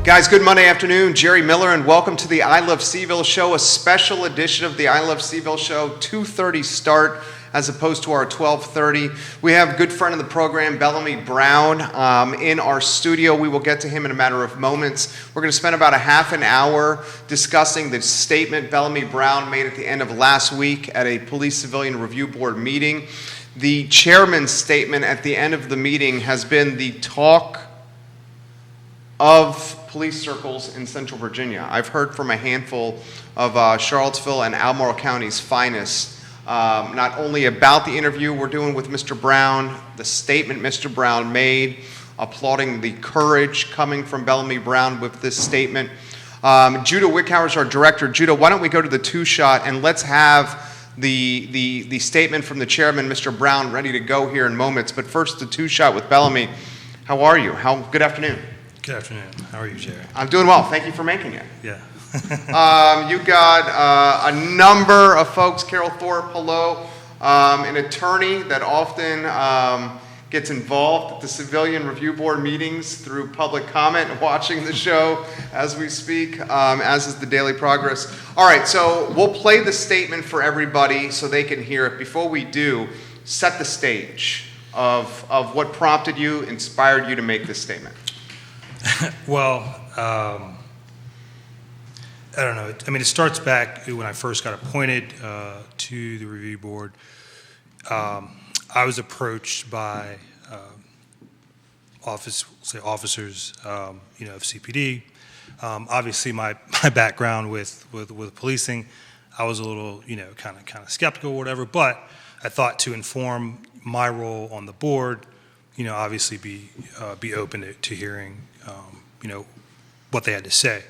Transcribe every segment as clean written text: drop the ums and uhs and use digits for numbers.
Guys, good Monday afternoon. Jerry Miller, and welcome to the I Love CVille Show, a special edition of the I Love CVille Show, 2:30 start as opposed to our 12:30. We have a good friend of the program, Bellamy Brown, in our studio. We will get to him in a matter of moments. We're going to spend about a half an hour discussing the statement Bellamy Brown made at the end of last week at a Police Civilian Review Board meeting. The chairman's statement at the end of the meeting has been the talk of police circles in Central Virginia. I've heard from a handful of Charlottesville and Albemarle County's finest, not only about the interview we're doing with Mr. Brown, the statement Mr. Brown made, applauding the courage coming from Bellamy Brown with this statement. Judah Wickhauer is our director. Judah, why don't we go to the two-shot and let's have the statement from the chairman, Mr. Brown, ready to go here in moments. But first, the two-shot with Bellamy. How are you? Good afternoon. Good afternoon. How are you, Jerry? I'm doing well. Thank you for making it. Yeah. You got a number of folks. Carol Thorpe, hello. An attorney that often gets involved at the Civilian Review Board meetings through public comment, watching the show as we speak, as is the Daily Progress. All right, so we'll play the statement for everybody so they can hear it. Before we do, set the stage of what prompted you, inspired you to make this statement. Well, I don't know. I mean, it starts back when I first got appointed to the review board. I was approached by officers, of CPD. Obviously, my background with policing, I was a little, kind of skeptical, or whatever. But I thought to inform my role on the board, obviously be open to hearing, what they had to say.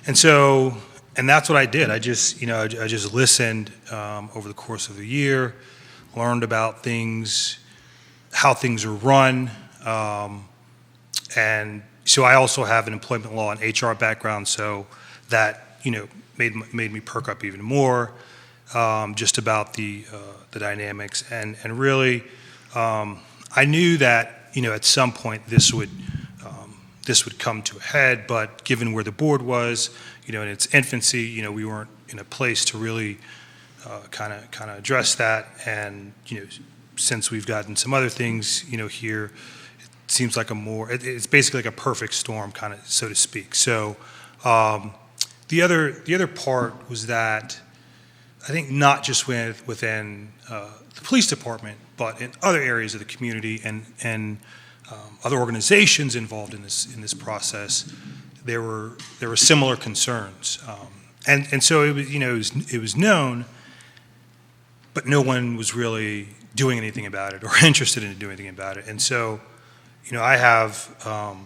And that's what I did. I just listened over the course of the year, learned about things, how things are run. And so I also have an employment law and HR background, so that, made me perk up even more, just about the dynamics. And really, I knew that, at some point this would come to a head, but given where the board was, in its infancy, we weren't in a place to really kind of address that. And since we've gotten some other things, here, it seems like it's basically like a perfect storm, kind of, so to speak. So the other part was that I think not just within the police department, but in other areas of the community and other organizations involved in this process, there were similar concerns, and so it was known, but no one was really doing anything about it or interested in doing anything about it. And so, I have over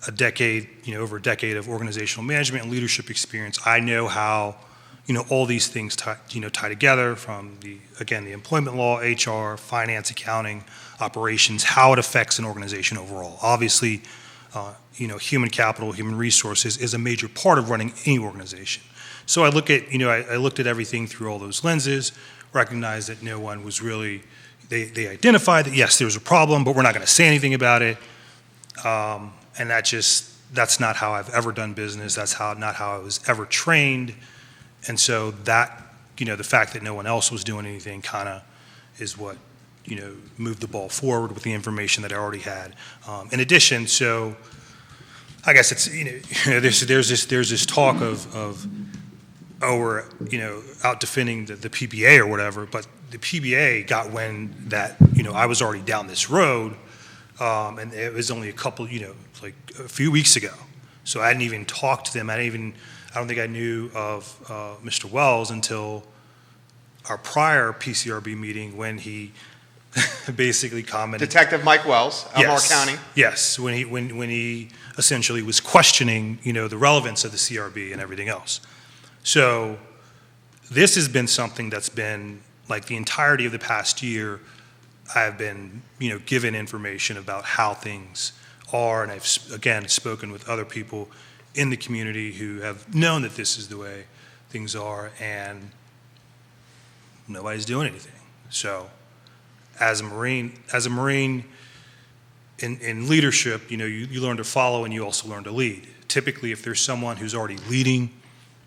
a decade of organizational management and leadership experience. I know how all these things tie together, from the employment law, HR, finance, accounting, operations, how it affects an organization overall. Obviously, human capital, human resources is a major part of running any organization. So I looked at everything through all those lenses, recognized that no one was really, they identified that yes, there was a problem, but we're not going to say anything about it. And that's not how I've ever done business. That's not how I was ever trained. And so that, the fact that no one else was doing anything kind of is what, moved the ball forward with the information that I already had. In addition, so I guess it's, there's this talk of we're, out defending the PBA or whatever, but the PBA got wind that, I was already down this road, and it was only like a few weeks ago. So I hadn't even talked to them. I don't think I knew of Mr. Wells until our prior PCRB meeting, when he basically commented. Detective Mike Wells, Albemarle County. Yes, when he essentially was questioning, the relevance of the CRB and everything else. So this has been something that's been, like, the entirety of the past year, I've been, given information about how things are, and I've, again, spoken with other people in the community who have known that this is the way things are, and nobody's doing anything. So as a Marine, in leadership, you learn to follow and you also learn to lead. Typically, if there's someone who's already leading,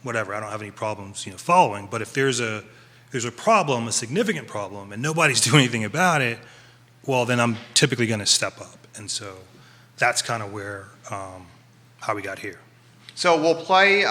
whatever, I don't have any problems, following. But if there's a problem, a significant problem, and nobody's doing anything about it, well, then I'm typically going to step up. And so that's kind of where, how we got here. So we'll play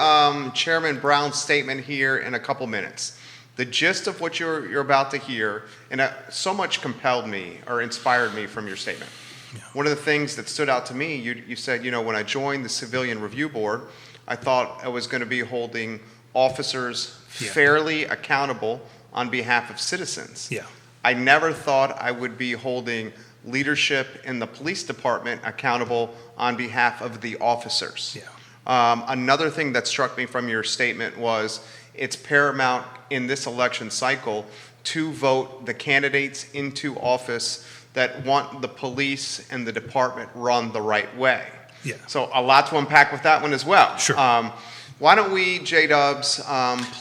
Chairman Brown's statement here in a couple minutes. The gist of what you're about to hear, and so much compelled me or inspired me from your statement. Yeah. One of the things that stood out to me, you said, when I joined the Civilian Review Board, I thought I was going to be holding officers fairly accountable on behalf of citizens. Yeah. I never thought I would be holding leadership in the police department accountable on behalf of the officers. Yeah. Another thing that struck me from your statement was it's paramount in this election cycle to vote the candidates into office that want the police and the department run the right way. Yeah. So a lot to unpack with that one as well. Sure. Why don't we, J-Dubs,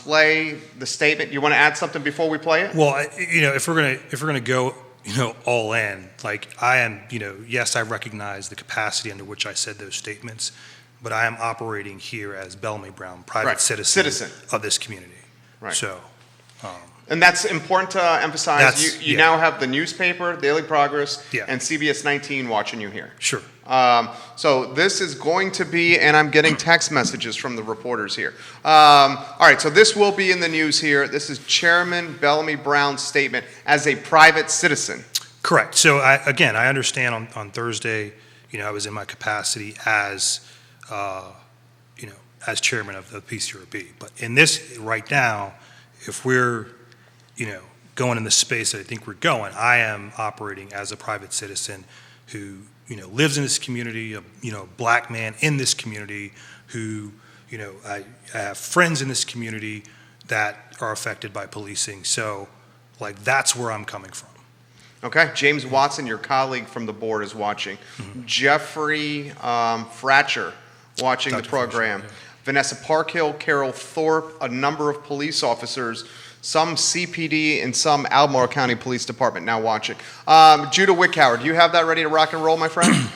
play the statement? You want to add something before we play it? Well, if we're gonna go, all in, like I am, yes, I recognize the capacity under which I said those statements, but I am operating here as Bellamy Brown, private citizen of this community. Right. So. And that's important to emphasize. You now have the newspaper, Daily Progress, Yeah. and CBS 19 watching you here. Sure. So this is going to be, and I'm getting text messages from the reporters here. All right, so this will be in the news here. This is Chairman Bellamy Brown's statement as a private citizen. Correct. So I understand on Thursday, I was in my capacity as, as chairman of the PCRB. But in this right now, if we're, going in the space that I think we're going, I am operating as a private citizen who, lives in this community, a black man in this community who, I have friends in this community that are affected by policing. So, that's where I'm coming from. Okay, James Watson, your colleague from the board, is watching. Mm-hmm. Jeffrey Fratcher watching Dr. the program. Fratcher, yeah. Vanessa Parkhill, Carol Thorpe, a number of police officers, some CPD and some Albemarle County Police Department now watching. Judah Wickhauer, do you have that ready to rock and roll, my friend?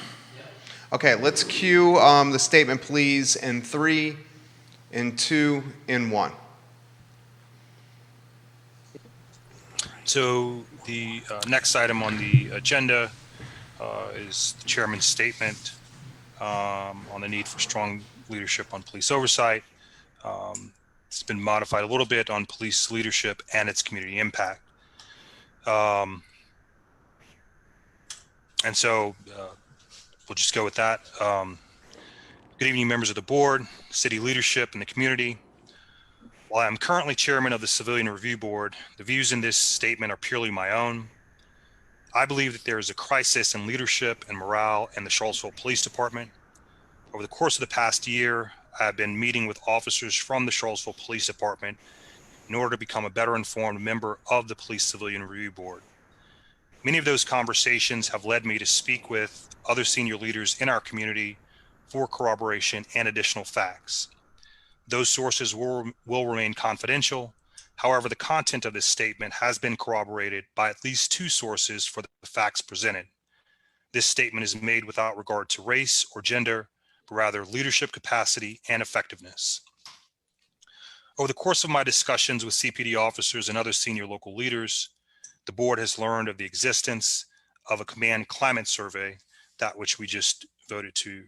Okay, let's cue the statement, please, in 3, in 2, in 1. So the next item on the agenda is the chairman's statement on the need for strong leadership on police oversight. It's been modified a little bit on police leadership and its community impact. And so we'll just go with that. Good evening, members of the board, city leadership, and the community. While I'm currently chairman of the Civilian Review Board, the views in this statement are purely my own. I believe that there is a crisis in leadership and morale in the Charlottesville Police Department. Over the course of the past year, I have been meeting with officers from the Charlottesville Police Department in order to become a better informed member of the Police Civilian Review Board. Many of those conversations have led me to speak with other senior leaders in our community for corroboration and additional facts. Those sources will remain confidential. However, the content of this statement has been corroborated by at least 2 sources for the facts presented. This statement is made without regard to race or gender, but rather leadership capacity and effectiveness. Over the course of my discussions with CPD officers and other senior local leaders, the board has learned of the existence of a command climate survey, that which we just voted to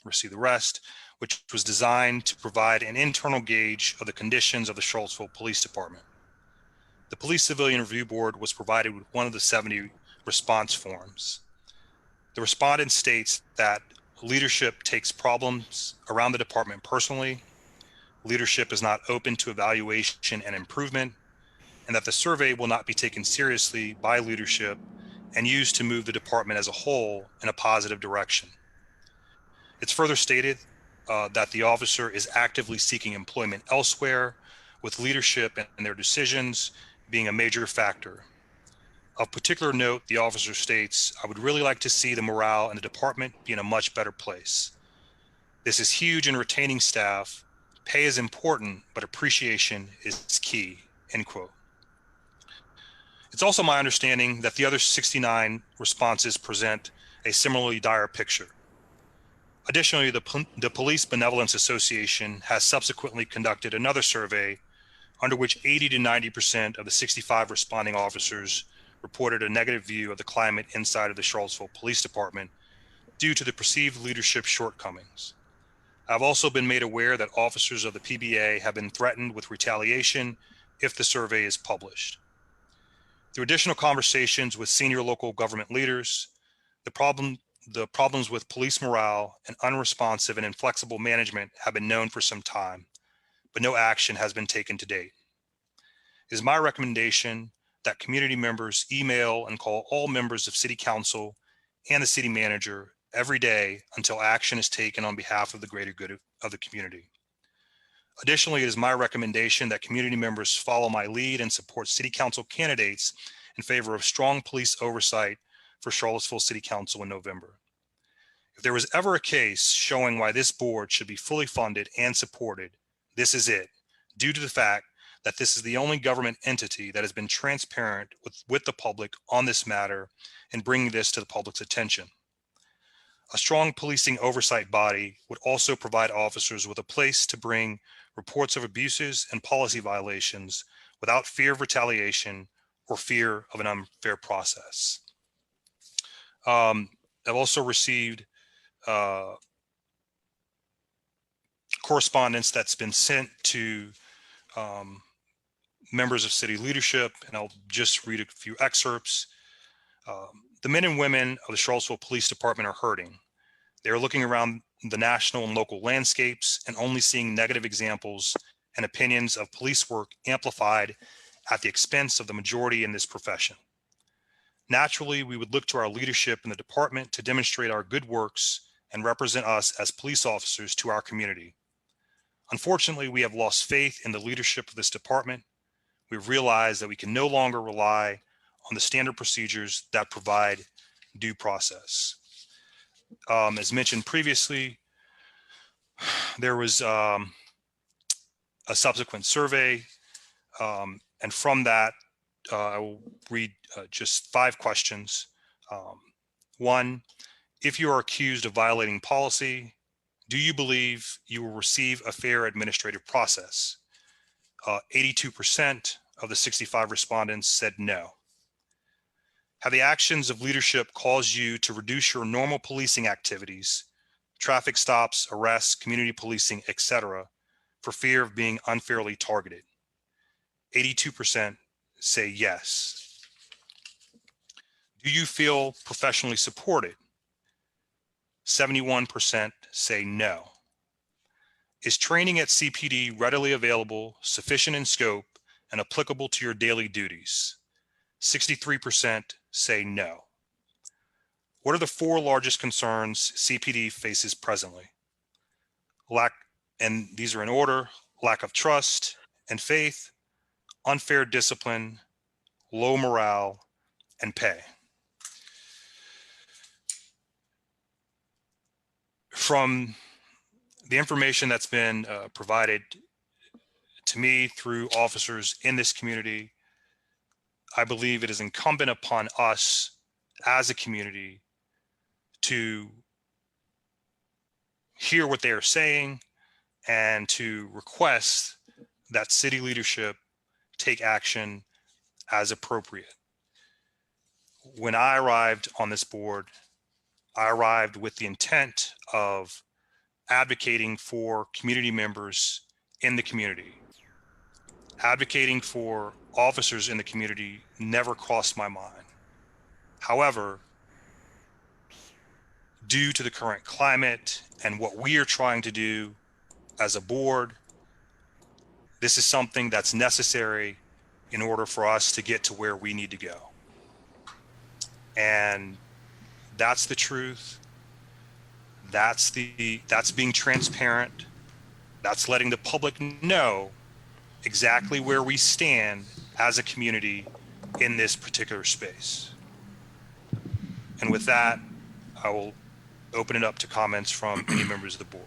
receive the rest, which was designed to provide an internal gauge of the conditions of the Charlottesville Police Department. The Police Civilian Review Board was provided with one of the 70 response forms. The respondent states that leadership takes problems around the department personally, leadership is not open to evaluation and improvement, and that the survey will not be taken seriously by leadership and used to move the department as a whole in a positive direction. It's further stated that the officer is actively seeking employment elsewhere, with leadership and their decisions being a major factor. Of particular note, the officer states, "I would really like to see the morale in the department be in a much better place. This is huge in retaining staff. Pay is important, but appreciation is key," end quote. It's also my understanding that the other 69 responses present a similarly dire picture. Additionally, the Police Benevolence Association has subsequently conducted another survey under which 80 to 90% of the 65 responding officers reported a negative view of the climate inside of the Charlottesville Police Department due to the perceived leadership shortcomings. I've also been made aware that officers of the PBA have been threatened with retaliation if the survey is published. Through additional conversations with senior local government leaders, the problems with police morale and unresponsive and inflexible management have been known for some time, but no action has been taken to date. It is my recommendation that community members email and call all members of City Council and the city manager every day until action is taken on behalf of the greater good of the community. Additionally, it is my recommendation that community members follow my lead and support City Council candidates in favor of strong police oversight for Charlottesville City Council in November. If there was ever a case showing why this board should be fully funded and supported, this is it, due to the fact that this is the only government entity that has been transparent with the public on this matter and bringing this to the public's attention. A strong policing oversight body would also provide officers with a place to bring reports of abuses and policy violations without fear of retaliation or fear of an unfair process. I've also received correspondence that's been sent to members of city leadership, and I'll just read a few excerpts. The men and women of the Charlottesville Police Department are hurting. They are looking around the national and local landscapes and only seeing negative examples and opinions of police work amplified at the expense of the majority in this profession. Naturally, we would look to our leadership in the department to demonstrate our good works and represent us as police officers to our community. Unfortunately, we have lost faith in the leadership of this department. We've realized that we can no longer rely on the standard procedures that provide due process. As mentioned previously, there was a subsequent survey, and from that, I will read just 5 questions. 1, if you are accused of violating policy, do you believe you will receive a fair administrative process? 82% of the 65 respondents said no. Have the actions of leadership caused you to reduce your normal policing activities, traffic stops, arrests, community policing, etc., for fear of being unfairly targeted? 82% say yes. Do you feel professionally supported? 71% say no. Is training at CPD readily available, sufficient in scope, and applicable to your daily duties? 63% say no. What are the 4 largest concerns CPD faces presently? And these are in order: lack of trust and faith, unfair discipline, low morale, and pay. From the information that's been provided to me through officers in this community, I believe it is incumbent upon us as a community to hear what they are saying and to request that city leadership take action as appropriate. When I arrived on this board, I arrived with the intent of advocating for community members in the community. Advocating for officers in the community never crossed my mind. However, due to the current climate and what we are trying to do as a board, this is something that's necessary in order for us to get to where we need to go. And that's the truth. That's being transparent. That's letting the public know exactly where we stand as a community in this particular space. And with that, I will open it up to comments from any members of the board.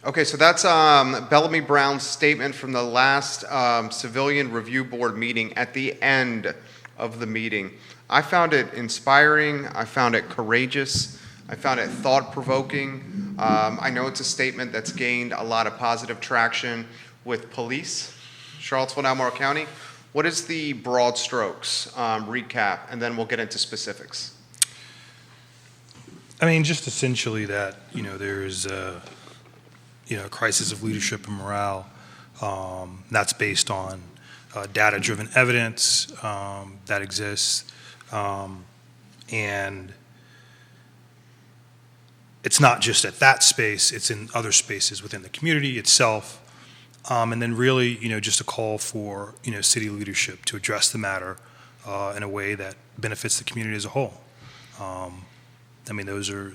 Okay, so that's Bellamy Brown's statement from the last Civilian Review Board meeting at the end of the meeting. I found it inspiring. I found it courageous. I found it thought-provoking. I know it's a statement that's gained a lot of positive traction with police, Charlottesville and Albemarle County. What is the broad strokes recap, and then we'll get into specifics. I mean, just essentially that, there's a crisis of leadership and morale. That's based on data-driven evidence that exists. And it's not just at that space, it's in other spaces within the community itself. And then really, just a call for, city leadership to address the matter in a way that benefits the community as a whole. I mean, those are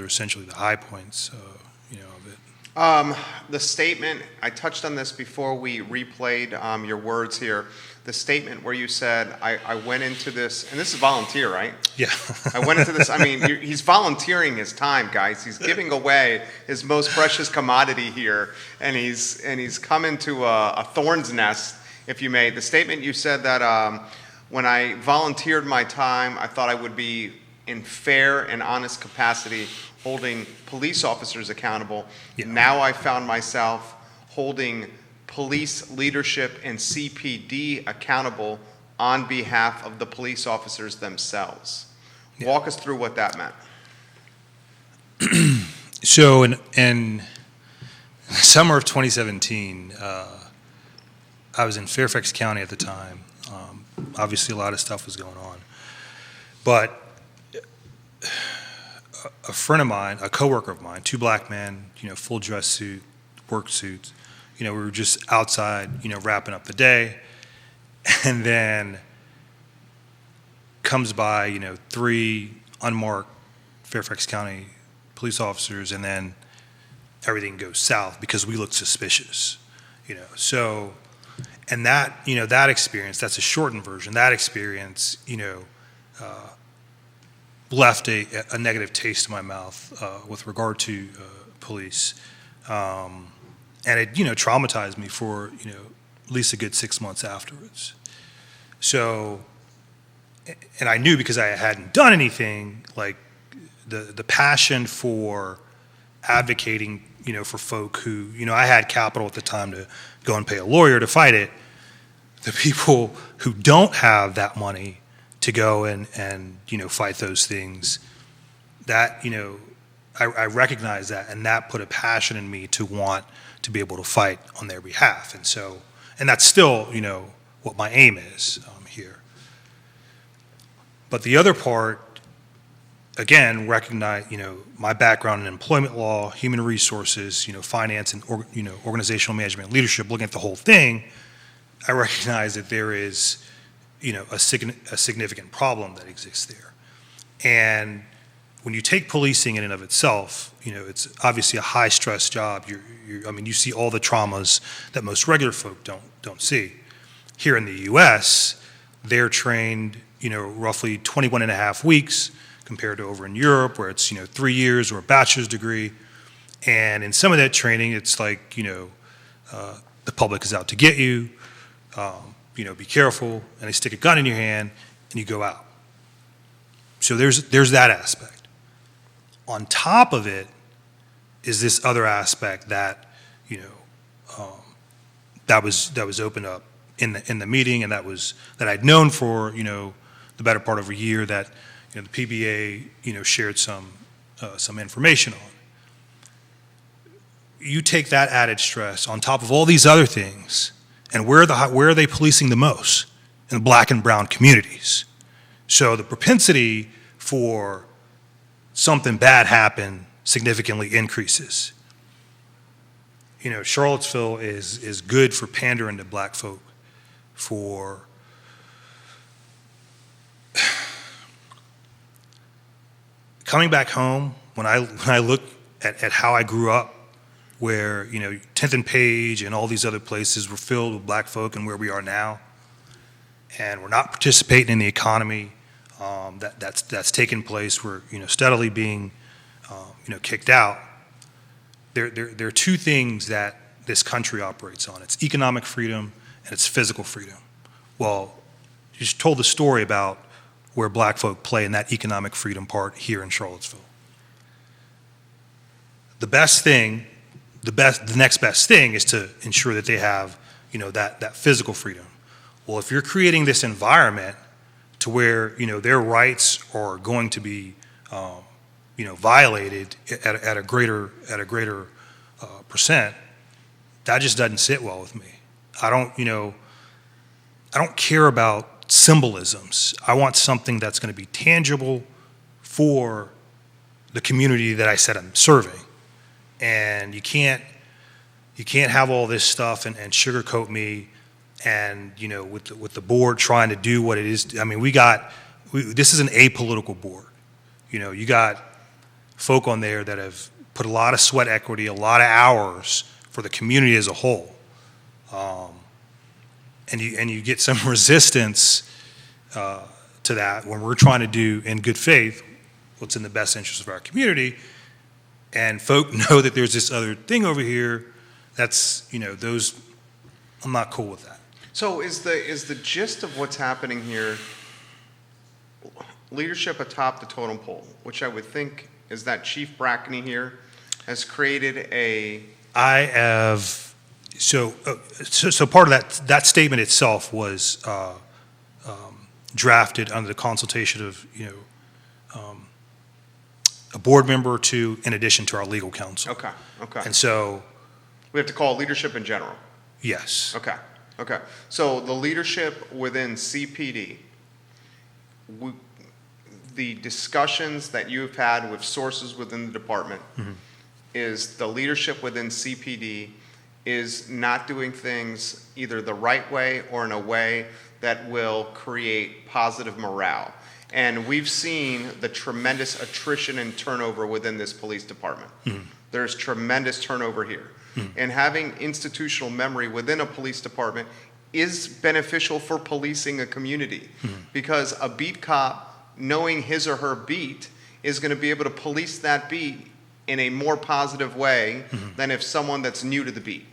essentially the high points, of it. The statement, I touched on this before we replayed your words here. The statement where you said, I went into this, and this is volunteer, right? Yeah. I went into this, I mean, he's volunteering his time, guys. He's giving away his most precious commodity here, and he's come into a thorn's nest, if you may. The statement you said that when I volunteered my time, I thought I would be in fair and honest capacity holding police officers accountable. Yeah. Now I found myself holding police leadership and CPD accountable on behalf of the police officers themselves. Yeah. Walk us through what that meant. So in summer of 2017, I was in Fairfax County at the time. Obviously, a lot of stuff was going on. But a friend of mine, a coworker of mine, two black men, full dress suit, work suits, we were just outside, wrapping up the day. And then comes by, three unmarked Fairfax County police officers, and then everything goes south because we look suspicious, So, and that, that experience, that's a shortened version, that experience, left a negative taste in my mouth with regard to police. And it, traumatized me for, at least a good 6 months afterwards. So, and I knew because I hadn't done anything, like the passion for advocating, for folk who, I had capital at the time to go and pay a lawyer to fight it. The people who don't have that money to go and fight those things, that, I recognize that, and that put a passion in me to want to be able to fight on their behalf. And so, and that's still, what my aim is here. But the other part, again, recognize, my background in employment law, human resources, finance, and organizational management, leadership, looking at the whole thing, I recognize that there is, a significant problem that exists there. And when you take policing in and of itself, it's obviously a high stress job. You see all the traumas that most regular folk don't see. Here in the U.S., they're trained, roughly 21 and a half weeks compared to over in Europe where it's, 3 years or a bachelor's degree. And in some of that training, it's like, the public is out to get you, be careful, and they stick a gun in your hand and you go out. So there's that aspect. On top of it is this other aspect that, that was opened up in the meeting, and that I'd known for, the better part of a year, that, the PBA, shared some information on. You take that added stress on top of all these other things, and where are they policing the most? In the black and brown communities. So the propensity for something bad happen significantly increases. Charlottesville is good for pandering to black folk, for coming back home. When I look at how I grew up, where 10th and Page and all these other places were filled with black folk, and where we are now, and we're not participating in the economy that's taking place. We're steadily being kicked out. There are two things that this country operates on. It's economic freedom and it's physical freedom. Well, just told the story about where black folk play in that economic freedom part here in Charlottesville. The next best thing is to ensure that they have, that physical freedom. Well, if you're creating this environment to where, their rights are going to be, violated at a greater percent, that just doesn't sit well with me. I don't care about symbolisms. I want something that's going to be tangible for the community that I said I'm serving. And you can't have all this stuff and sugarcoat me, and with the board trying to do what it is. I mean, this is an apolitical board. You got folk on there that have put a lot of sweat equity, a lot of hours for the community as a whole. And you get some resistance to that when we're trying to do in good faith what's in the best interest of our community, and folk know that there's this other thing over here that's, those, I'm not cool with that. So is the gist of what's happening here leadership atop the totem pole, which I would think is that Chief Brackney here has created a... So part of that statement itself was drafted under the consultation of, a board member or two in addition to our legal counsel. Okay. And so... We have to call leadership in general. Yes. Okay. So the leadership within CPD, the discussions that you've had with sources within the department, is the leadership within CPD is not doing things either the right way or in a way that will create positive morale. And we've seen the tremendous attrition and turnover within this police department. There's tremendous turnover here. And having institutional memory within a police department is beneficial for policing a community, because a beat cop, knowing his or her beat, is going to be able to police that beat in a more positive way than if someone that's new to the beat.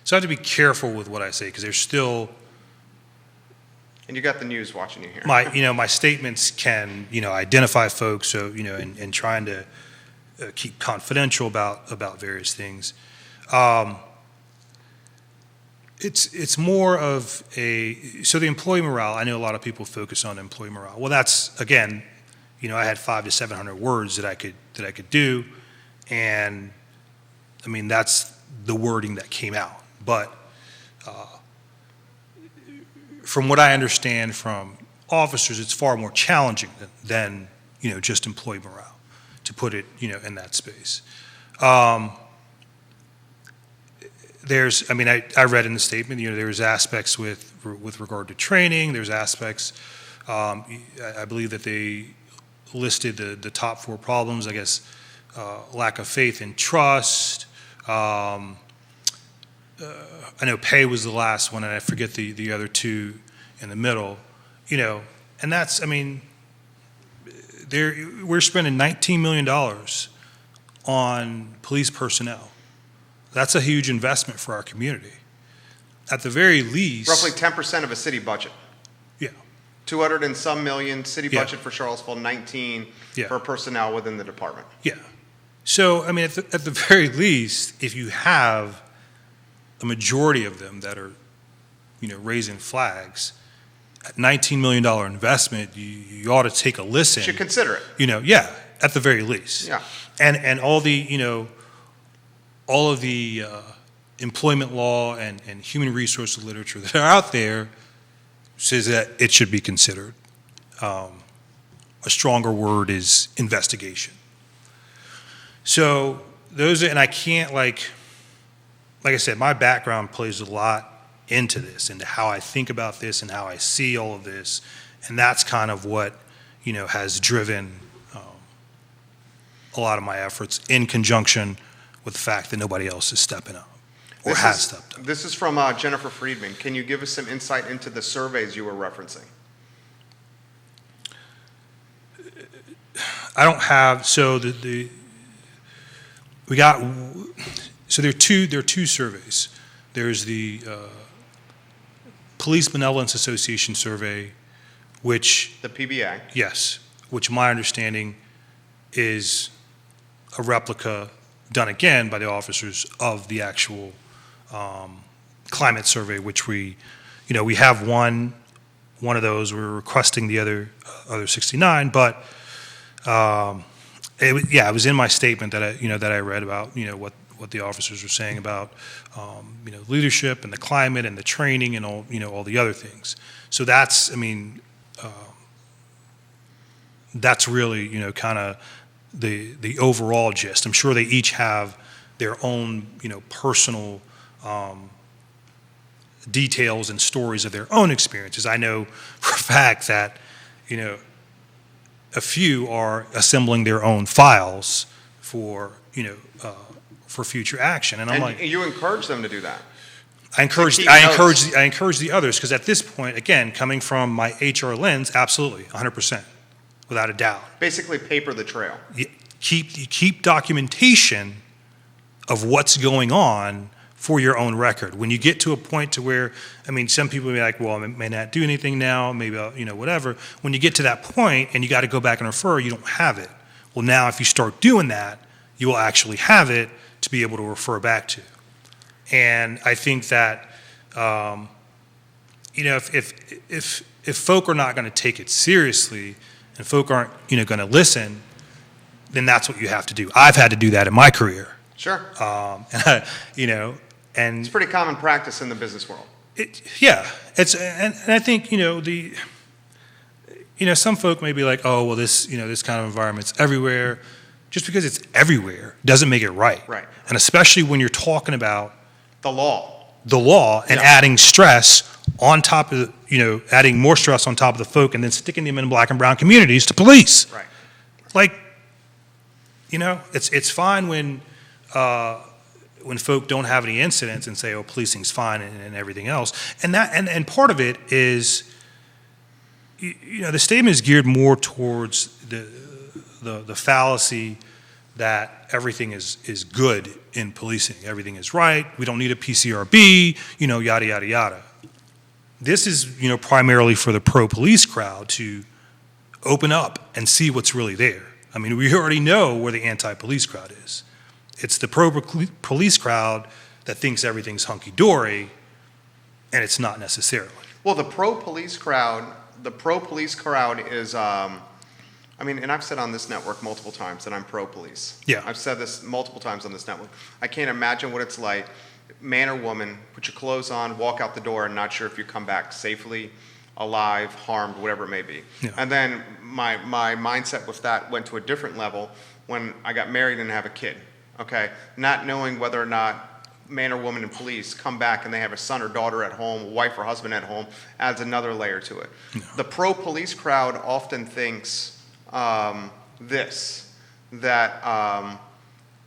So I have to be careful with what I say, because there's still... And you got the news watching you here. My statements can, identify folks, so, and trying to keep confidential about various things. It's more of so the employee morale, I know a lot of people focus on employee morale. Well, that's, again, I had 500 to 700 words that I could do, and I mean, that's the wording that came out. But from what I understand from officers, it's far more challenging than just employee morale, to put it, in that space. I read in the statement, there's aspects with regard to training, there's aspects, I believe that they listed the top 4 problems, I guess, lack of faith and trust. I know pay was the last one, and I forget the other 2 in the middle, and that's, we're spending $19 million on police personnel. That's a huge investment for our community. At the very least... Roughly 10% of a city budget. Yeah. 200 and some million, city Yeah. budget for Charlottesville, 19 Yeah. for personnel within the department. Yeah. So, at the very least, if you have a majority of them that are, raising flags, at $19 million investment, you ought to take a listen. You should consider it. Yeah, at the very least. Yeah. And all the, all of the employment law and human resource literature that are out there says that it should be considered. A stronger word is investigation. So those, and I can't, like I said, my background plays a lot into this, into how I think about this and how I see all of this, and that's kind of what has driven a lot of my efforts, in conjunction with the fact that nobody else is stepping up or has stepped up. This is from Jennifer Friedman. Can you give us some insight into the surveys you were referencing? I don't have, so we got, So there are two surveys. There's the Police Benevolence Association survey, which, The PBA. yes, which my understanding is a replica done again by the officers of the actual climate survey, which we have one of those. We're requesting the other 69, but it was in my statement that I read about what the officers were saying about leadership and the climate and the training and all the other things. So that's that's really kind of the overall gist. I'm sure they each have their own personal details and stories of their own experiences. I know for a fact that a few are assembling their own files for future action, and I'm And you encourage them to do that. I encourage the others, because at this point, again, coming from my HR lens, absolutely, 100%, without a doubt. Basically, paper the trail. You keep documentation of what's going on for your own record. When you get to a point to where, some people may be like, well, I may not do anything now, maybe I'll, whatever. When you get to that point and you got to go back and refer, you don't have it. Well, now if you start doing that, you will actually have it to be able to refer back to. And I think that, if folk are not going to take it seriously and folk aren't, going to listen, then that's what you have to do. I've had to do that in my career. Sure. And It's pretty common practice in the business world. And I think, some folk may be like, oh, well, this kind of environment's everywhere. Just because it's everywhere doesn't make it right. Right. And especially when you're talking about The law. And Yeah. adding stress on top of, adding more stress on top of the folk and then sticking them in black and brown communities to police. Right. Like, it's fine when folk don't have any incidents and say, oh, policing's fine and everything else. And part of it is, the statement is geared more towards the fallacy that everything is good in policing. Everything is right. We don't need a PCRB, yada, yada, yada. This is, primarily for the pro-police crowd to open up and see what's really there. We already know where the anti-police crowd is. It's the pro-police crowd that thinks everything's hunky-dory, and it's not necessarily. Well, the pro-police crowd is, and I've said on this network multiple times that I'm pro-police. Yeah. I've said this multiple times on this network. I can't imagine what it's like, man or woman, put your clothes on, walk out the door, and not sure if you come back safely, alive, harmed, whatever it may be. Yeah. And then my mindset with that went to a different level when I got married and have a kid, okay? Not knowing whether or not man or woman in police come back and they have a son or daughter at home, a wife or husband at home, adds another layer to it. No. The pro-police crowd often thinks that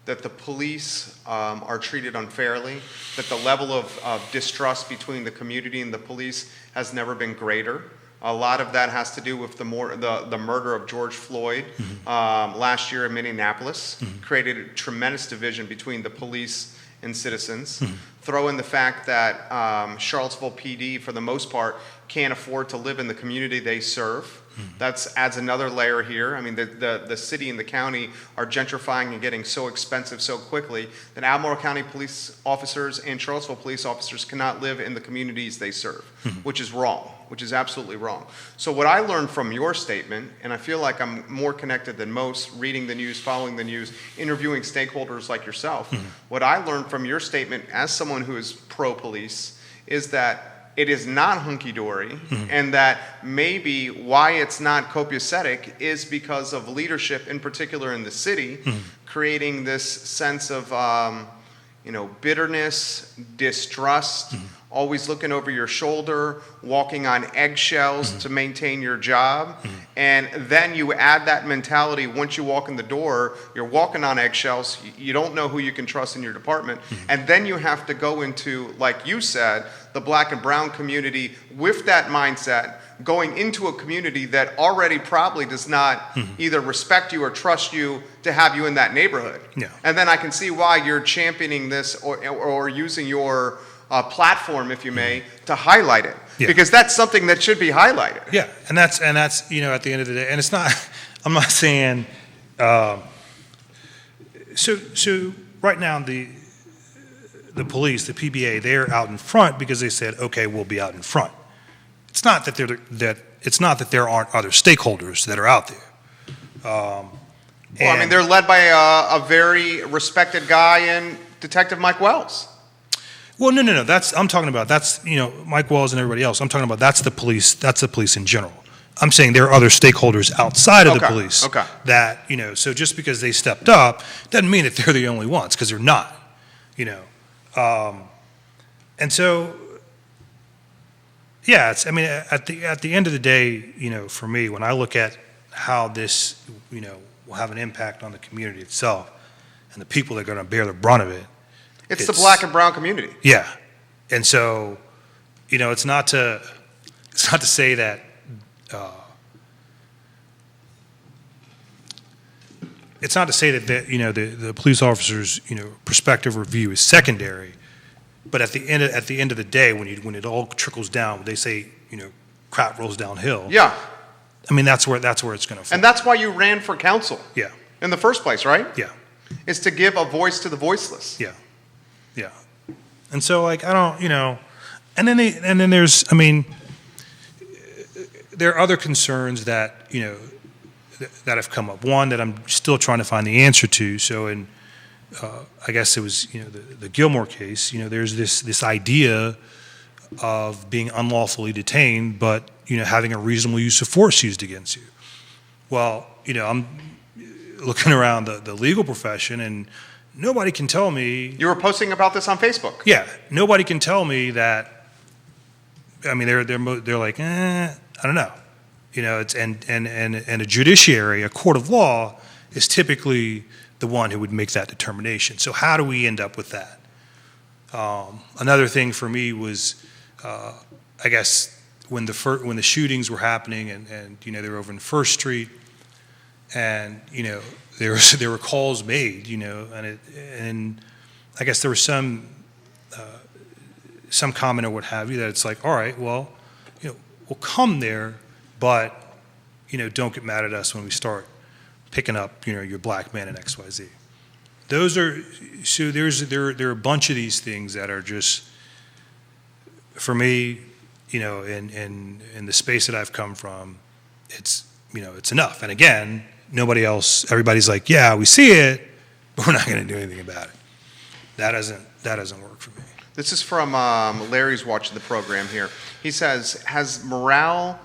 the police are treated unfairly, that the level of distrust between the community and the police has never been greater. A lot of that has to do with the murder of George Floyd last year in Minneapolis, created a tremendous division between the police and citizens. Throw in the fact that Charlottesville PD, for the most part, can't afford to live in the community they serve. That adds another layer here. The city and the county are gentrifying and getting so expensive so quickly that Albemarle County police officers and Charlottesville police officers cannot live in the communities they serve, which is wrong, which is absolutely wrong. So what I learned from your statement, and I feel like I'm more connected than most, reading the news, following the news, interviewing stakeholders like yourself, what I learned from your statement as someone who is pro-police is that it is not hunky-dory, and that maybe why it's not copacetic is because of leadership, in particular in the city, creating this sense of bitterness, distrust, always looking over your shoulder, walking on eggshells to maintain your job. And then you add that mentality once you walk in the door, you're walking on eggshells, you don't know who you can trust in your department. And then you have to go into, like you said, the black and brown community with that mindset going into a community that already probably does not either respect you or trust you to have you in that neighborhood. Yeah. And then I can see why you're championing this or using your platform, if you may, to highlight it. Yeah. Because that's something that should be highlighted. Yeah, and that's at the end of the day, and it's not. I'm not saying. So right now the police, the PBA, they're out in front because they said, okay, we'll be out in front. It's not that there aren't other stakeholders that are out there. Well, I mean, they're led by a very respected guy in Detective Mike Wells. Well, no. I'm talking about Mike Wells and everybody else. I'm talking about that's the police. That's the police in general. I'm saying there are other stakeholders outside of the police that So just because they stepped up doesn't mean that they're the only ones, because they're not. And so, yeah. At the end of the day, for me, when I look at how this, will have an impact on the community itself and the people that are going to bear the brunt of it. It's the black and brown community. Yeah. And so, it's not to say that the police officer's perspective or view is secondary, but at the end of the day, when it all trickles down, they say crap rolls downhill. Yeah. That's where it's going to fall. And that's why you ran for council. Yeah. In the first place, right? Yeah. Is to give a voice to the voiceless. Yeah. Yeah. And so I don't, and then there's, there are other concerns that, that have come up. One that I'm still trying to find the answer to. So I guess it was, the Gilmore case, there's this idea of being unlawfully detained, but, having a reasonable use of force used against you. Well, I'm looking around the legal profession, and nobody can tell me. You were posting about this on Facebook. Yeah, nobody can tell me that. They're like, I don't know. It's and a judiciary, a court of law, is typically the one who would make that determination. So how do we end up with that? Another thing for me was, I guess when the shootings were happening, and they were over in First Street, and there were calls made, and I guess there was some comment or what have you that it's like, all right, well, we'll come there, but don't get mad at us when we start picking up your black man in XYZ. Those are there are a bunch of these things that are just, for me, in the space that I've come from, it's it's enough. And again, everybody's like, yeah, we see it, but we're not going to do anything about it. That doesn't work for me. This is from Larry's watching the program here. He says, has morale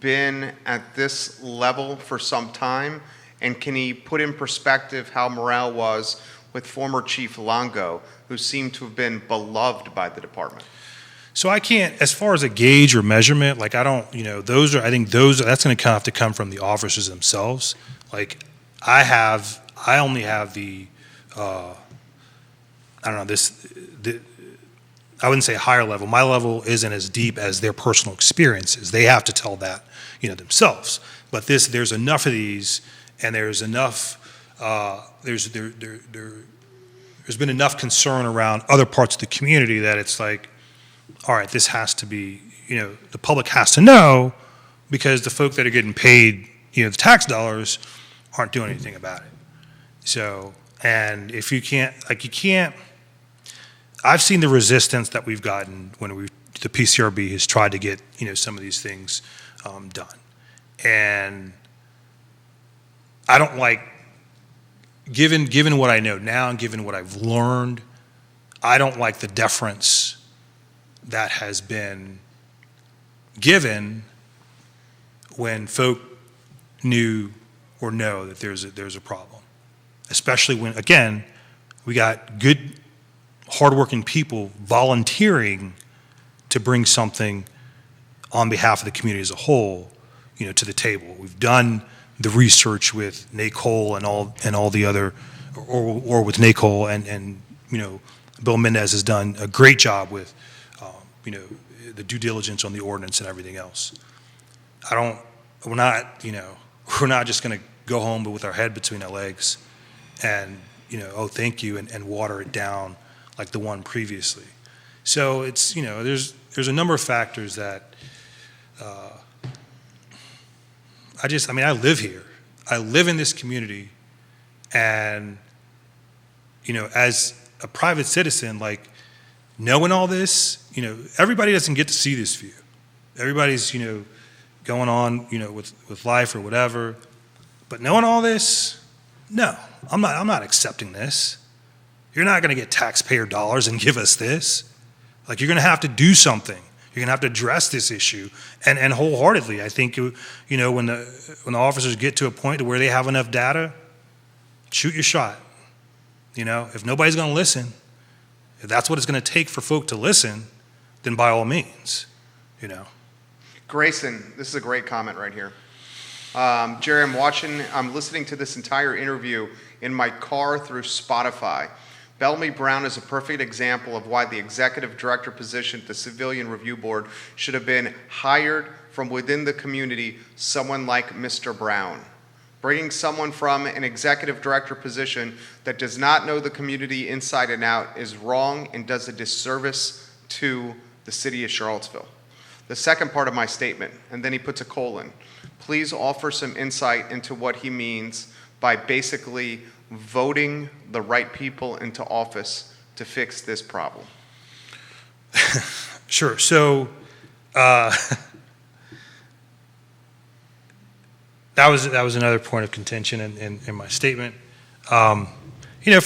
been at this level for some time? And can he put in perspective how morale was with former Chief Longo, who seemed to have been beloved by the department? So I can't, as far as a gauge or measurement, I don't, that's going to have to come from the officers themselves. I only have the, I wouldn't say higher level. My level isn't as deep as their personal experiences. They have to tell that, themselves. But there's enough of these, and there's enough, there's been enough concern around other parts of the community that it's like, all right, this has to be, the public has to know, because the folk that are getting paid, the tax dollars aren't doing anything about it. So, and if you can't, I've seen the resistance that we've gotten when the PCRB has tried to get, some of these things done. And I don't given what I know now and given what I've learned, I don't like the deference that has been given when folk knew or know that there's a problem, especially when, again, we got good, hardworking people volunteering to bring something on behalf of the community as a whole, to the table. We've done the research with Nicole and all the other, or with Nicole and Bill Mendez has done a great job with the due diligence on the ordinance and everything else. We're not just going to go home but with our head between our legs and, oh, thank you, and water it down like the one previously. So it's, there's a number of factors that I live here. I live in this community, and, as a private citizen, like, knowing all this, everybody doesn't get to see this view. Everybody's, going on, with life or whatever. But knowing all this, no, I'm not accepting this. You're not going to get taxpayer dollars and give us this. Like, you're going to have to do something. You're going to have to address this issue, and wholeheartedly. I think, when the officers get to a point to where they have enough data, shoot your shot. If nobody's going to listen, if that's what it's going to take for folk to listen, then by all means, Grayson, this is a great comment right here. Jerry, I'm listening to this entire interview in my car through Spotify. Bellamy Brown is a perfect example of why the executive director position at the Civilian Review Board should have been hired from within the community, someone like Mr. Brown. Bringing someone from an executive director position that does not know the community inside and out is wrong and does a disservice to the city of Charlottesville. The second part of my statement, and then he puts a colon, please offer some insight into what he means by basically voting the right people into office to fix this problem. Sure. So that was another point of contention in my statement. For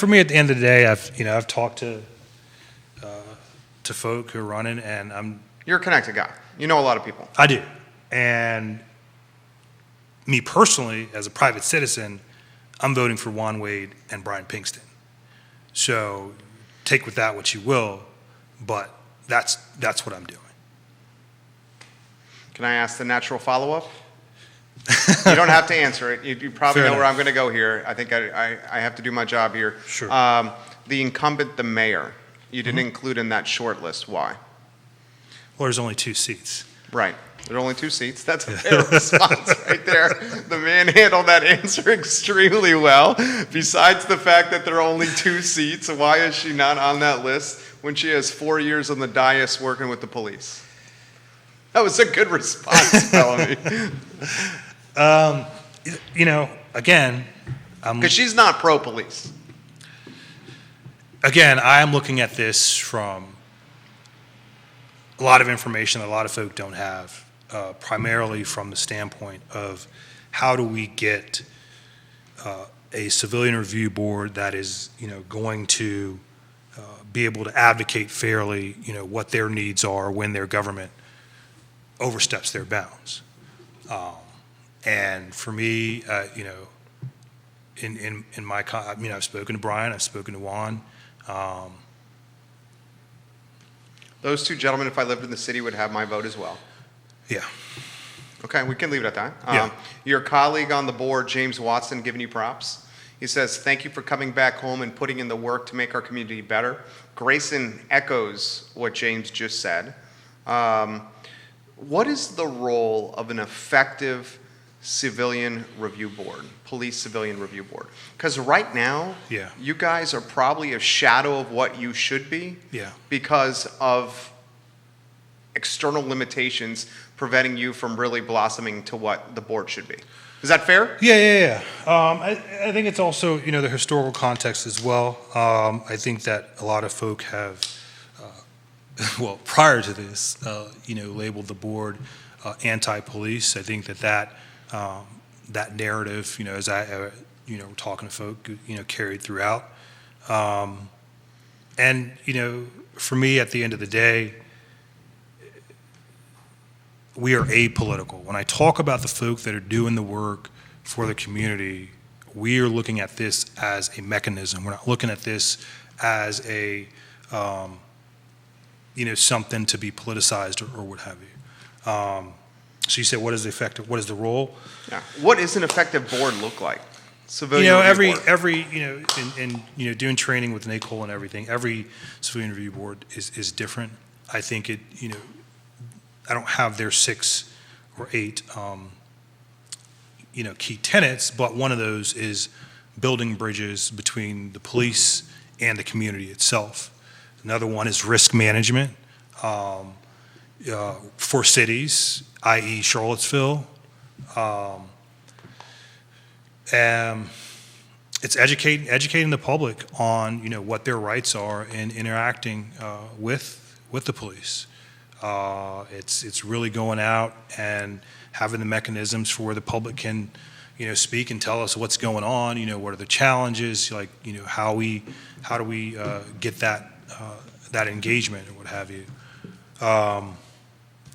me, at the end of the day, I've talked to folk who are running, and You're a connected guy. You know a lot of people. I do. And me personally, as a private citizen, I'm voting for Juan Wade and Brian Pinkston. So take with that what you will, but that's what I'm doing. Can I ask the natural follow-up? You don't have to answer it. You probably Fair know where enough. I'm going to go here. I think I have to do my job here. Sure. The incumbent, the mayor, you didn't include in that short list. Why? Well, there's only 2 seats. Right. There are only 2 seats. That's a fair response right there. The man handled that answer extremely well. Besides the fact that there are only 2 seats, why is she not on that list when she has 4 years on the dais working with the police? That was a good response, Bellamy. Again, Because she's not pro-police. I am looking at this from a lot of information that a lot of folk don't have, primarily from the standpoint of how do we get a civilian review board that is, going to be able to advocate fairly, what their needs are when their government oversteps their bounds. And for me, in my, I've spoken to Brian, I've spoken to Juan. Those 2 gentlemen, if I lived in the city, would have my vote as well. Yeah. Okay, we can leave it at that. Yeah. Your colleague on the board, James Watson, giving you props. He says, thank you for coming back home and putting in the work to make our community better. Grayson echoes what James just said. What is the role of an effective civilian review board, police civilian review board? Because right now, Yeah. you guys are probably a shadow of what you should be Yeah. because of external limitations preventing you from really blossoming to what the board should be. Is that fair? Yeah. I think it's also, the historical context as well. I think that a lot of folk have, prior to this, labeled the board anti-police. I think that narrative, as I, we're talking to folk, carried throughout. And, for me, at the end of the day, we are apolitical. When I talk about the folk that are doing the work for the community, we are looking at this as a mechanism. We're not looking at this as a, something to be politicized or what have you. So you said, what is the role? Yeah. What does an effective board look like? Civilian review board. every in doing training with NACOL and everything, every civilian review board is different. I think it, I don't have their 6 or 8, key tenets, but one of those is building bridges between the police and the community itself. Another one is risk management for cities, i.e. Charlottesville. And it's educating the public on, what their rights are in interacting with the police. It's really going out and having the mechanisms for where the public can, speak and tell us what's going on. What are the challenges? Like, how do we get that engagement or what have you.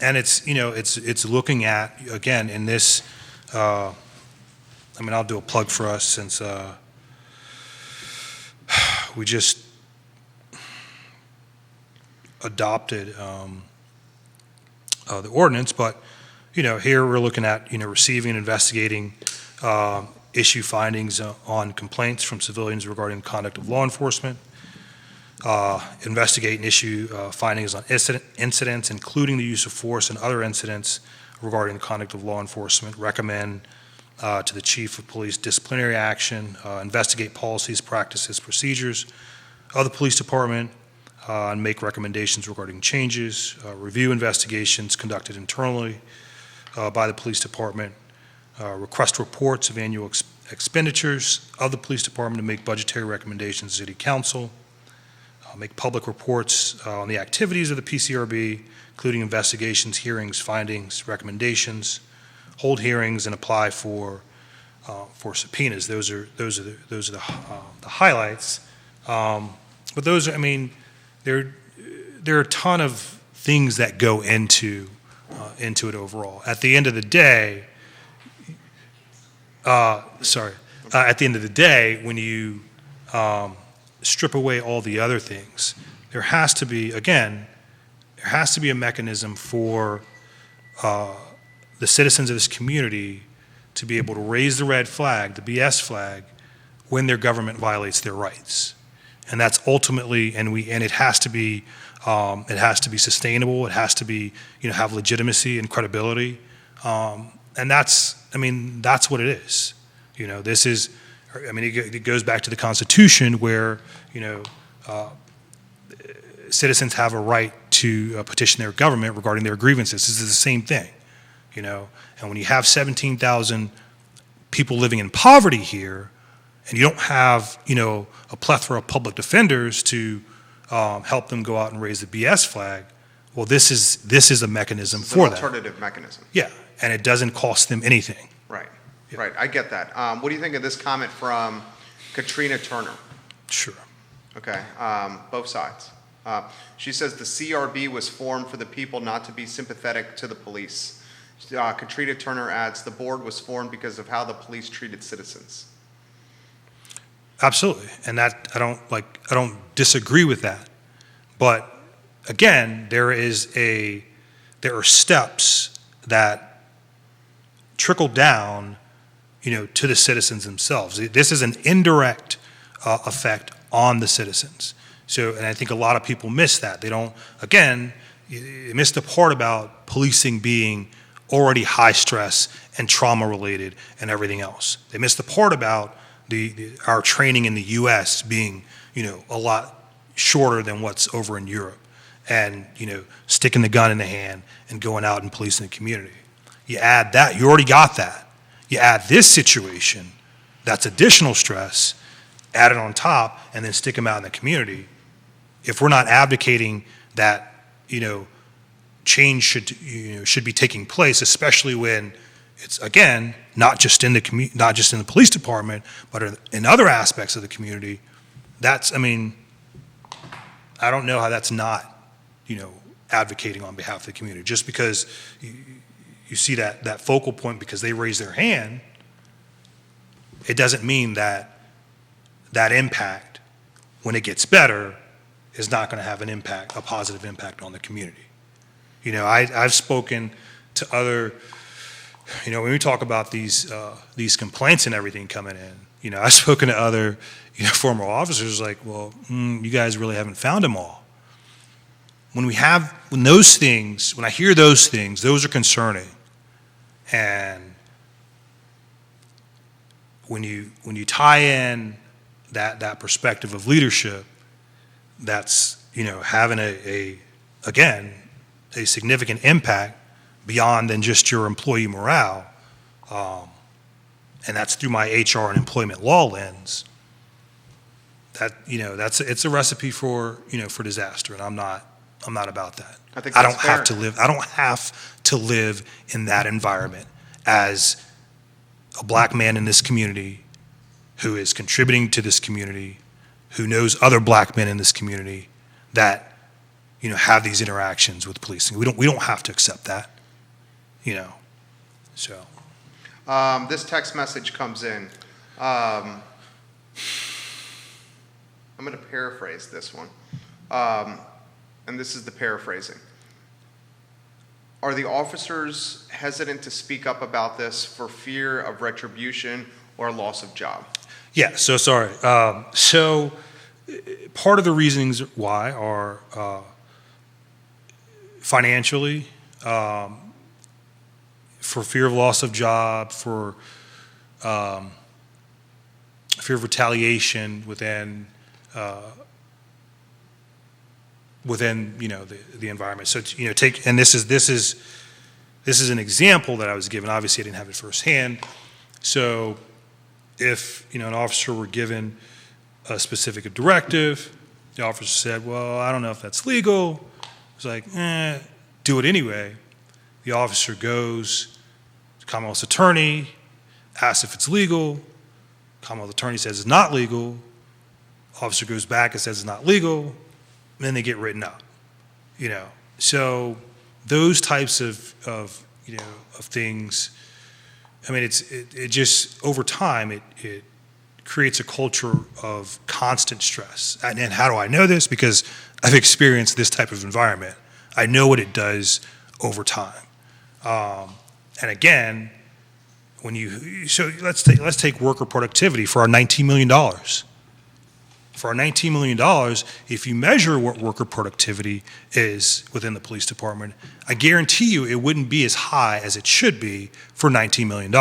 And it's looking at, again, in this. I'll do a plug for us since we just adopted the ordinance, but here we're looking at receiving and investigating issue findings on complaints from civilians regarding the conduct of law enforcement, investigate and issue findings on incidents, including the use of force and other incidents regarding the conduct of law enforcement, recommend to the chief of police disciplinary action, investigate policies, practices, procedures of the police department, and make recommendations regarding changes, review investigations conducted internally by the police department, request reports of annual expenditures of the police department, to make budgetary recommendations to city council, make public reports on the activities of the PCRB, including investigations, hearings, findings, recommendations, hold hearings, and apply for subpoenas. Those are the highlights. But those are, there are a ton of things that go into it overall. At the end of the day, when you strip away all the other things, there has to be a mechanism for the citizens of this community to be able to raise the red flag, the BS flag, when their government violates their rights. And that's ultimately, and it has to be sustainable. It has to be, have legitimacy and credibility. And that's what it is. This is, it goes back to the Constitution where, citizens have a right to petition their government regarding their grievances. This is the same thing, And when you have 17,000 people living in poverty here, and you don't have, a plethora of public defenders to help them go out and raise the BS flag, well, this is a mechanism for that. Alternative mechanism. Yeah, and it doesn't cost them anything. Right, Yeah. right. I get that. What do you think of this comment from Katrina Turner? Sure. Okay, both sides. She says the CRB was formed for the people, not to be sympathetic to the police. Katrina Turner adds, the board was formed because of how the police treated citizens. Absolutely, and that I don't disagree with that, but again, there are steps that trickle down, to the citizens themselves. This is an indirect effect on the citizens. So, and I think a lot of people miss that. They don't. Again, you miss the part about policing being already high stress and trauma related and everything else. They miss the part about our training in the U.S. being, a lot shorter than what's over in Europe, and sticking the gun in the hand and going out and policing the community. You add that, you already got that. You add this situation, that's additional stress, add it on top, and then stick them out in the community. If we're not advocating that, change should be taking place, especially when it's, again, not just in the police department, but in other aspects of the community. That's, I don't know how that's not, advocating on behalf of the community. Just because you see that focal point because they raise their hand, it doesn't mean that impact, when it gets better, is not going to have a positive impact on the community. I've spoken to other, when we talk about these complaints and everything coming in, I've spoken to other, former officers like, well, you guys really haven't found them all. when I hear those things, those are concerning. And when you tie in that perspective of leadership, that's, having a significant impact beyond than just your employee morale, and that's through my HR and employment law lens. It's a recipe for disaster, and I'm not about that. I think I that's don't have fair. I don't have to live in that environment as a black man in this community who is contributing to this community, who knows other black men in this community that have these interactions with policing. We don't have to accept that. So This text message comes in. I'm going to paraphrase this one. And this is the paraphrasing. Are the officers hesitant to speak up about this for fear of retribution or loss of job? yeah, so sorry. So part of the reasons why are financially, for fear of loss of job, for fear of retaliation within the environment. So take, and this is an example that I was given. Obviously, I didn't have it firsthand. So if an officer were given a specific directive, the officer said, "Well, I don't know if that's legal." It's like, do it anyway. The officer goes to Commonwealth's attorney, asks if it's legal. Commonwealth attorney says it's not legal. Officer goes back and says it's not legal. And then they get written up. So those types of things. I mean, it just over time it creates a culture of constant stress. And how do I know this? Because I've experienced this type of environment. I know what it does over time. And again, so let's take worker productivity for our $19 million. For our $19 million, if you measure what worker productivity is within the police department, I guarantee you it wouldn't be as high as it should be for $19 million.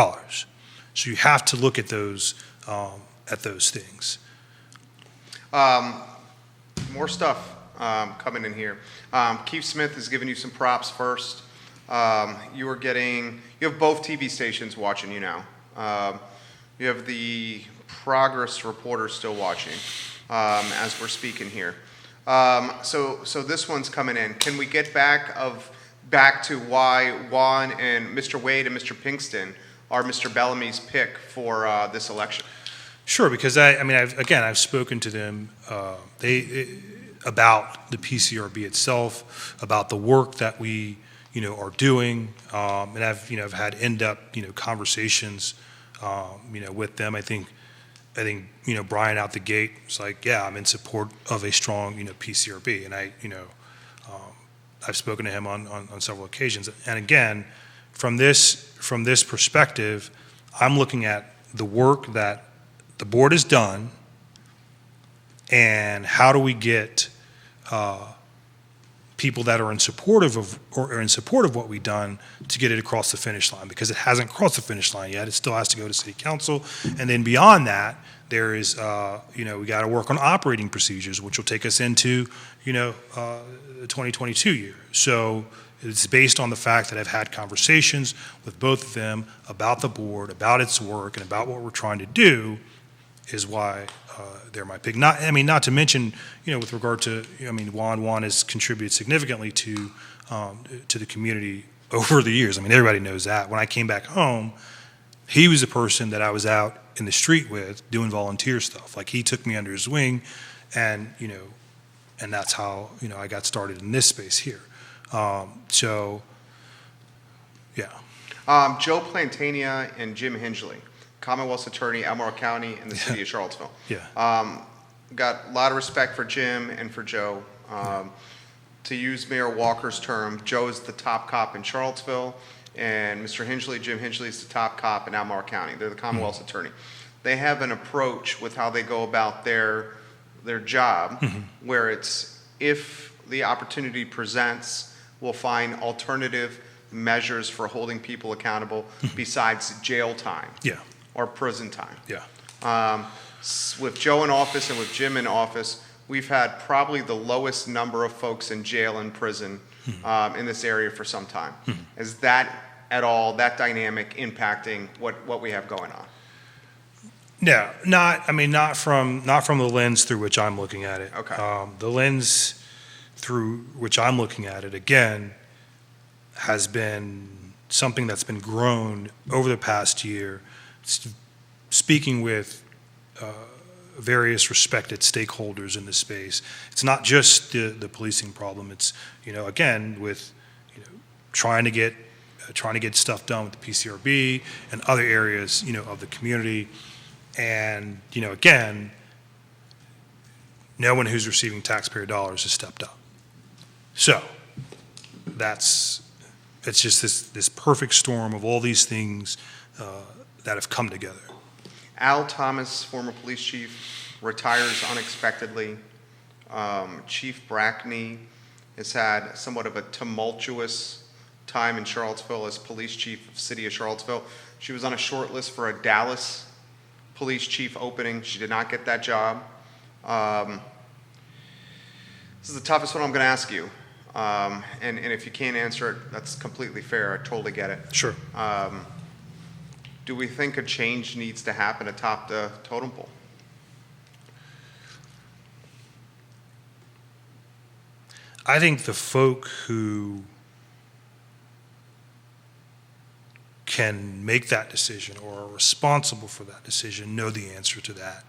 So you have to look at those things. More stuff coming in here. Keith Smith is giving you some props first. You have both TV stations watching you now. You have the Progress reporter still watching as we're speaking here. So this one's coming in. Can we get back to why Juan and Mr. Wade and Mr. Pinkston are Mr. Bellamy's pick for this election? Sure, because I've spoken to them about the PCRB itself, about the work that we are doing, and I've had in-depth conversations with them. I think Brian out the gate was like, yeah, I'm in support of a strong PCRB, and I've spoken to him on several occasions. And again, from this perspective, I'm looking at the work that the board has done, and how do we get people that are in support of what we've done to get it across the finish line, because it hasn't crossed the finish line yet. It still has to go to city council, and then beyond that, there is we got to work on operating procedures, which will take us into the 2022 year. So it's based on the fact that I've had conversations with both of them about the board, about its work, and about what we're trying to do, is why they're my pick. Not to mention, with regard to, Juan has contributed significantly to the community over the years. Everybody knows that. When I came back home, he was the person that I was out in the street with doing volunteer stuff. Like, he took me under his wing, and that's how I got started in this space here. So, yeah. Joe Plantania and Jim Hingley, Commonwealth's attorney, Albemarle County, and the city of Charlottesville. Yeah. Got a lot of respect for Jim and for Joe. To use Mayor Walker's term, Joe is the top cop in Charlottesville, and Mr. Hingley, Jim Hingley, is the top cop in Albemarle County. They're the Commonwealth's attorney. They have an approach with how they go about their job, where it's, if the opportunity presents, we'll find alternative measures for holding people accountable besides jail time Yeah, or prison time. yeah, With Joe in office and with Jim in office, we've had probably the lowest number of folks in jail and prison in this area for some time. Is that at all, that dynamic impacting what we have going on? no, not from the lens through which I'm looking at it. Okay. The lens through which I'm looking at it, again, has been something that's been grown over the past year, speaking with various respected stakeholders in this space. It's not just the policing problem. It's, again, with, trying to get stuff done with the PCRB and other areas, of the community. And, again, no one who's receiving taxpayer dollars has stepped up. So it's just this perfect storm of all these things that have come together. Al Thomas, former police chief, retires unexpectedly. Chief Brackney has had somewhat of a tumultuous time in Charlottesville as police chief of the city of Charlottesville. She was on a short list for a Dallas police chief opening. She did not get that job. This is the toughest one I'm going to ask you. And if you can't answer it, that's completely fair. I totally get it. Sure. Do we think a change needs to happen atop the totem pole? I think the folk who can make that decision or are responsible for that decision know the answer to that.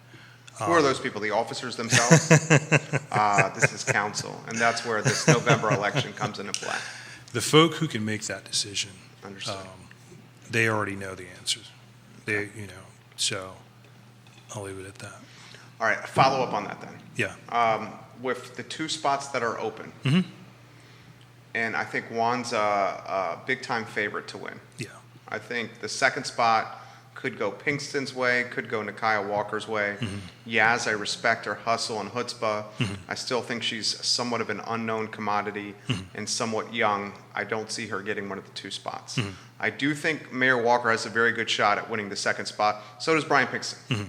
Who are those people? The officers themselves? This is council, and that's where this November election comes into play. The folk who can make that decision, Understood. they already know the answers. So I'll leave it at that. All right, follow up on that then. Yeah. With the two spots that are open, Mm-hmm. and I think Juan's a big-time favorite to win. Yeah. I think the second spot could go Pinkston's way, could go Nakia Walker's way. Mm-hmm. Yaz, I respect her hustle and chutzpah. I still think she's somewhat of an unknown commodity and somewhat young. I don't see her getting one of the two spots. I do think Mayor Walker has a very good shot at winning the second spot. So does Brian Pinkston.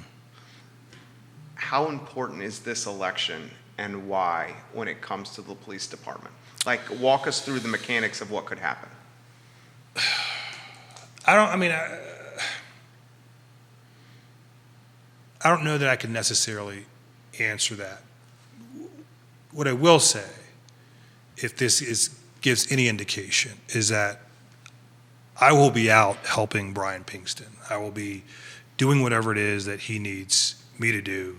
How important is this election and why when it comes to the police department? Like, walk us through the mechanics of what could happen. I don't know that I can necessarily answer that. What I will say, if this gives any indication, is that I will be out helping Brian Pinkston. I will be doing whatever it is that he needs me to do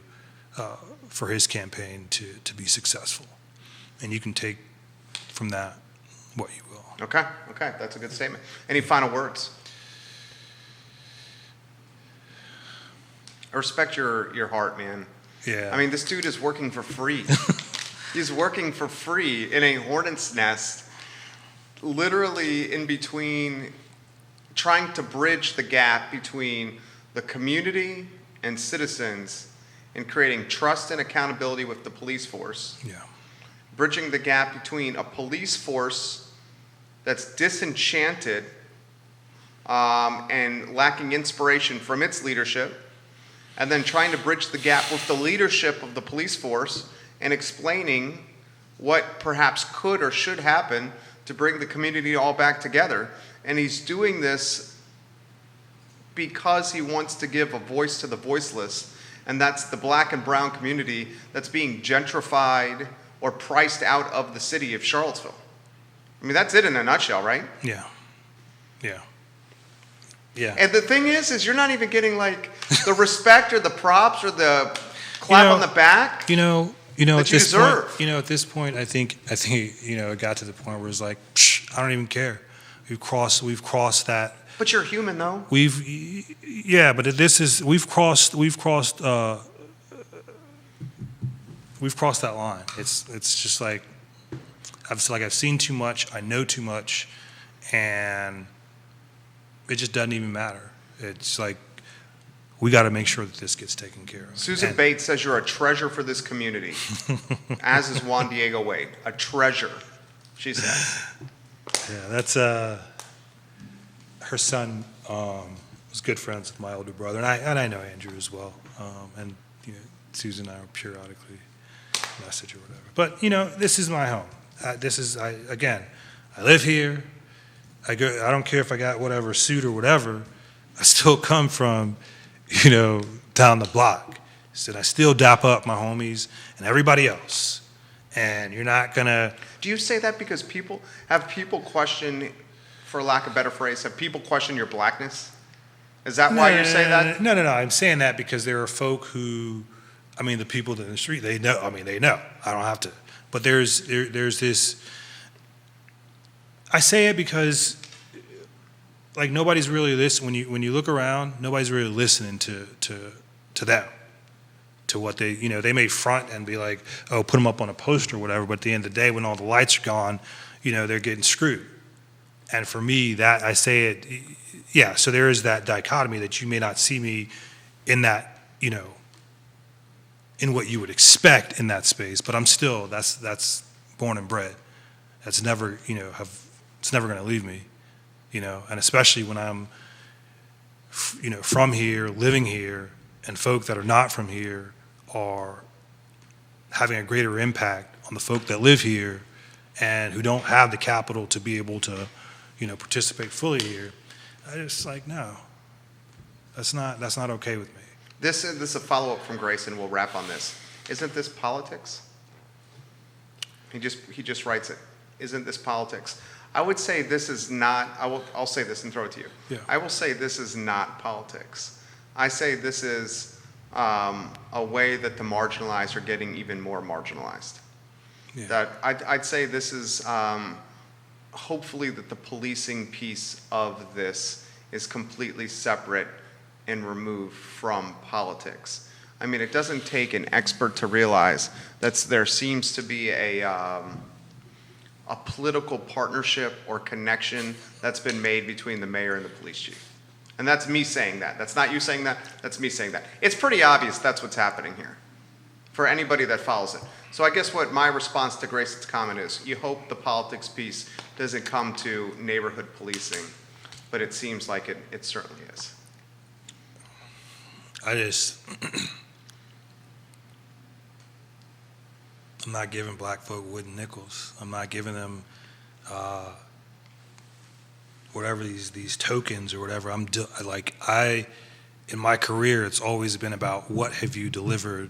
for his campaign to be successful. And you can take from that what you will. Okay, that's a good statement. Any final words? I respect your heart, man. Yeah. I mean, this dude is working for free. He's working for free in a hornet's nest, literally in between, trying to bridge the gap between the community and citizens and creating trust and accountability with the police force. Yeah. Bridging the gap between a police force that's disenchanted and lacking inspiration from its leadership, and then trying to bridge the gap with the leadership of the police force and explaining what perhaps could or should happen to bring the community all back together. And he's doing this because he wants to give a voice to the voiceless, and that's the black and brown community that's being gentrified or priced out of the city of Charlottesville. I mean, that's it in a nutshell, right? Yeah. Yeah. Yeah. And the thing is you're not even getting like the respect or the props or the clap on the back. That you you deserve. Point, at this point, I think, it got to the point where it's like, I don't even care. We've crossed that. But you're human, though. But we've crossed that line. It's just like, I've seen too much, I know too much, and it just doesn't even matter. It's like, we got to make sure that this gets taken care of. Susan And- Bates says you're a treasure for this community, as is Juan Diego Wade, a treasure, she says. Yeah, that's her son was good friends with my older brother, and I know Andrew as well. And Susan and I are periodically message or whatever. But this is my home. I live here. I don't care if I got whatever suit or whatever. I still come from down the block. So I still dap up my homies and everybody else. And you're not gonna. Do you say that because people question, for lack of a better phrase, have people question your blackness? Is that why you say that? No. I'm saying that because there are folk who, the people in the street, they know. They know. I don't have to. But there's this. I say it because, nobody's really listening. When you look around, nobody's really listening to them, to what they they may front and be like, oh, put them up on a poster or whatever. But at the end of the day, when all the lights are gone, they're getting screwed. And for me, that I say it. Yeah, so there is that dichotomy that you may not see me in that, in what you would expect in that space, but I'm still, that's born and bred. That's never, it's never going to leave me, and especially when I'm, from here, living here, and folk that are not from here are having a greater impact on the folk that live here and who don't have the capital to be able to, participate fully here. I just no, that's not okay with me. This is a follow-up from Grace, and we'll wrap on this. Isn't this politics? He just writes it. Isn't this politics? I would say this is not. I'll say this and throw it to you. Yeah. I will say this is not politics. I say this is a way that the marginalized are getting even more marginalized. Yeah. That I'd say this is. Hopefully that the policing piece of this is completely separate and removed from politics. It doesn't take an expert to realize that there seems to be a political partnership or connection that's been made between the mayor and the police chief. And that's me saying that. That's not you saying that. That's me saying that. It's pretty obvious that's what's happening here for anybody that follows it. So I guess what my response to Grace's comment is, you hope the politics piece doesn't come to neighborhood policing, but it seems like it certainly is. I'm not giving black folk wooden nickels. I'm not giving them whatever these tokens or whatever. In my career, it's always been about what have you delivered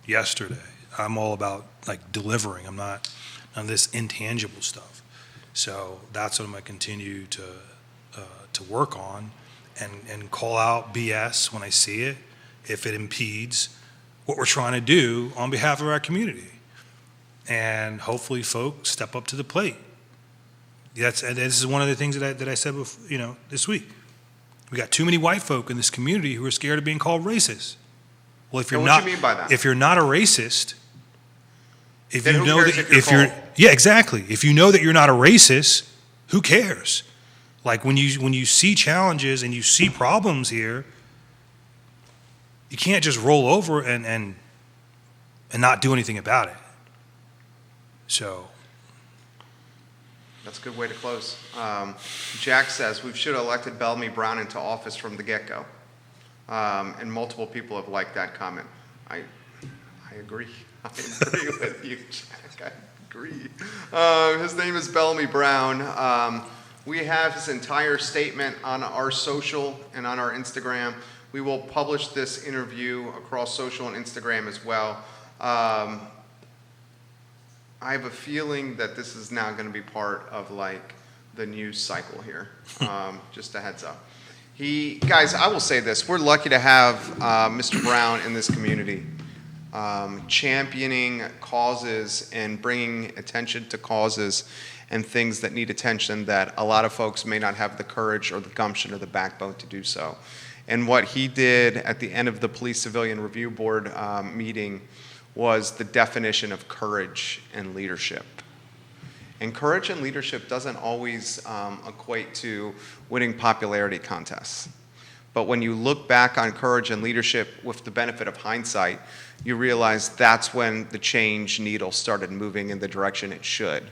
yesterday. I'm all about delivering. I'm not none of this intangible stuff. So that's what I'm going to continue to work on and call out BS when I see it, if it impedes what we're trying to do on behalf of our community. And hopefully folks step up to the plate. And this is one of the things that I said before, this week. We got too many white folk in this community who are scared of being called racist. Well, if you're And not, what do you mean by that? if you're not a racist, Then who cares if you're called? yeah, exactly. If you know that you're not a racist, who cares? When you see challenges and you see problems here, you can't just roll over and not do anything about it. So. That's a good way to close. Jack says, we should have elected Bellamy Brown into office from the get-go. And multiple people have liked that comment. I agree. I agree with you, Jack. I agree. His name is Bellamy Brown. We have his entire statement on our social and on our Instagram. We will publish this interview across social and Instagram as well. I have a feeling that this is now going to be part of the news cycle here. Just a heads up. Guys, I will say this. We're lucky to have Mr. Brown in this community, championing causes and bringing attention to causes and things that need attention that a lot of folks may not have the courage or the gumption or the backbone to do so. And what he did at the end of the Police Civilian Review Board meeting was the definition of courage and leadership. And courage and leadership doesn't always equate to winning popularity contests. But when you look back on courage and leadership with the benefit of hindsight, you realize that's when the change needle started moving in the direction it should.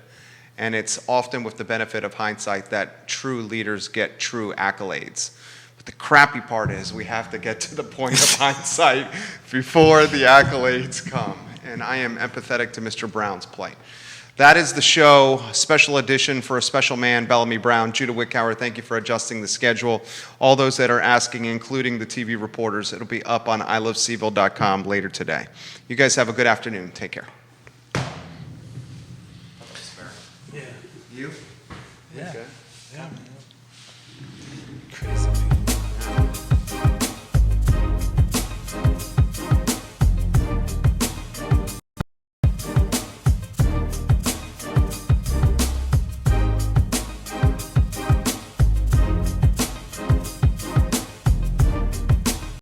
And it's often with the benefit of hindsight that true leaders get true accolades. But the crappy part is we have to get to the point of hindsight before the accolades come. And I am empathetic to Mr. Brown's plight. That is the show, special edition for a special man, Bellamy Brown. Judah Wickower, thank you for adjusting the schedule. All those that are asking, including the TV reporters, it'll be up on ilovecville.com later today. You guys have a good afternoon. Take care. Yeah. You? Yeah. Okay. Yeah. Crazy.